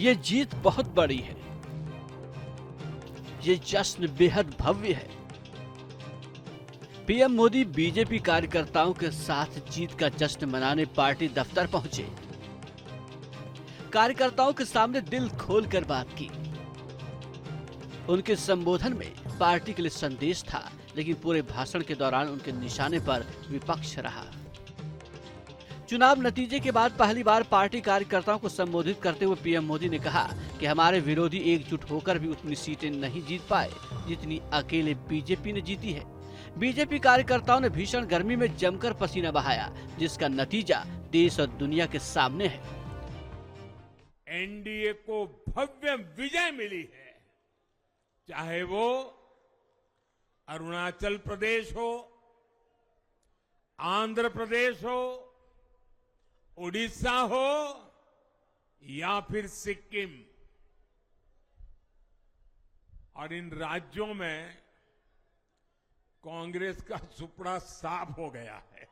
ये जीत बहुत बड़ी है। ये जश्न बेहद भव्य है। पीएम मोदी बीजेपी कार्यकर्ताओं के साथ जीत का जश्न मनाने पार्टी दफ्तर पहुंचे। कार्यकर्ताओं के सामने दिल खोलकर बात की। उनके संबोधन में पार्टी के लिए संदेश था, लेकिन पूरे भाषण के दौरान उनके निशाने पर विपक्ष रहा। चुनाव नतीजे के बाद पहली बार पार्टी कार्यकर्ताओं को संबोधित करते हुए पीएम मोदी ने कहा कि हमारे विरोधी एकजुट होकर भी उतनी सीटें नहीं जीत पाए जितनी अकेले बीजेपी ने जीती है। बीजेपी कार्यकर्ताओं ने भीषण गर्मी में जमकर पसीना बहाया, जिसका नतीजा देश और दुनिया के सामने है। एनडीए को भव्य विजय मिली है, चाहे वो अरुणाचल प्रदेश हो, आंध्र प्रदेश हो, उड़ीसा हो या फिर सिक्किम। और इन राज्यों में कांग्रेस का सुपड़ा साफ हो गया है।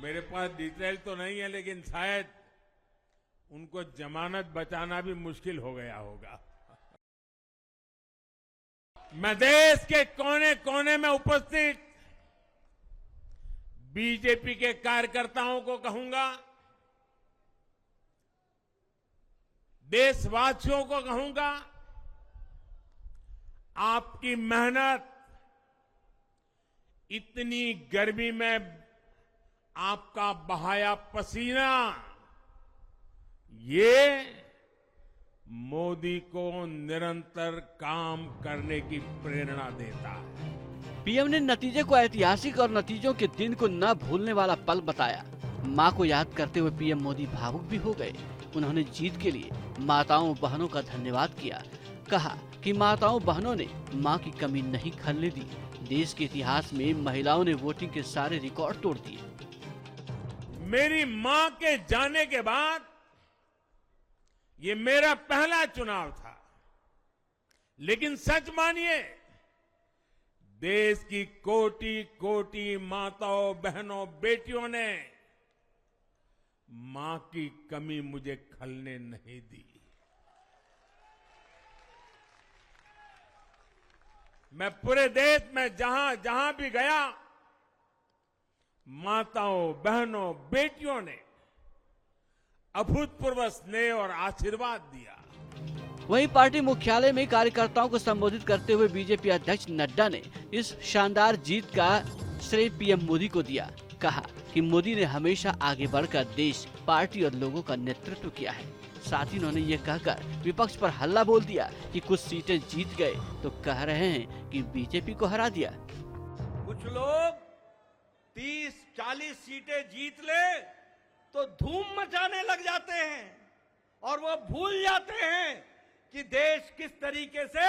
मेरे पास डिटेल तो नहीं है, लेकिन शायद उनको जमानत बचाना भी मुश्किल हो गया होगा। मैं देश के कोने कोने में उपस्थित बीजेपी के कार्यकर्ताओं को कहूंगा, देशवासियों को कहूंगा, आपकी मेहनत, इतनी गर्मी में आपका बहाया पसीना, ये मोदी को निरंतर काम करने की प्रेरणा देता है। पीएम ने नतीजे को ऐतिहासिक और नतीजों के दिन को न भूलने वाला पल बताया। मां को याद करते हुए पीएम मोदी भावुक भी हो गए। उन्होंने जीत के लिए माताओं बहनों का धन्यवाद किया। कहा कि माताओं बहनों ने मां की कमी नहीं खलने दी। देश के इतिहास में महिलाओं ने वोटिंग के सारे रिकॉर्ड तोड़ दिए। मेरी मां के जाने के बाद ये मेरा पहला चुनाव था, लेकिन सच मानिए, देश की कोटि कोटि माताओं बहनों बेटियों ने मां की कमी मुझे खलने नहीं दी। मैं पूरे देश में जहां जहां भी गया, माताओं बहनों बेटियों ने अभूतपूर्व स्नेह और आशीर्वाद दिया। वहीं पार्टी मुख्यालय में कार्यकर्ताओं को संबोधित करते हुए बीजेपी अध्यक्ष नड्डा ने इस शानदार जीत का श्रेय पीएम मोदी को दिया। कहा कि मोदी ने हमेशा आगे बढ़कर देश, पार्टी और लोगों का नेतृत्व किया है। साथ ही उन्होंने ये कहकर विपक्ष पर हल्ला बोल दिया कि कुछ सीटें जीत गए तो कह रहे हैं कि बीजेपी को हरा दिया। कुछ लोग 30-40 सीटें जीत ले तो धूम मचाने लग जाते हैं और वो भूल जाते हैं कि देश किस तरीके से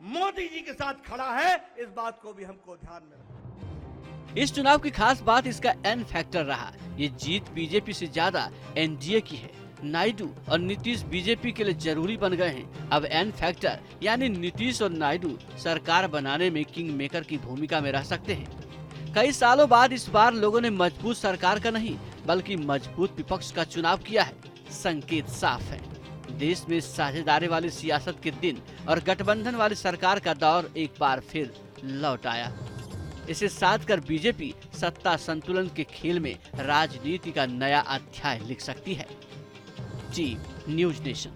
मोदी जी के साथ खड़ा है। इस बात को भी हमको ध्यान में रखना। इस चुनाव की खास बात इसका एन फैक्टर रहा। ये जीत बीजेपी से ज्यादा एनडीए की है। नायडू और नीतीश बीजेपी के लिए जरूरी बन गए हैं। अब एन फैक्टर यानी नीतीश और नायडू सरकार बनाने में किंग मेकर की भूमिका में रह सकते हैं। कई सालों बाद इस बार लोगों ने मजबूत सरकार का नहीं बल्कि मजबूत विपक्ष का चुनाव किया है। संकेत साफ है, देश में साझेदारी वाली सियासत के दिन और गठबंधन वाली सरकार का दौर एक बार फिर लौट आया। इसे साध कर बीजेपी सत्ता संतुलन के खेल में राजनीति का नया अध्याय लिख सकती है। जी न्यूज़ नेशन।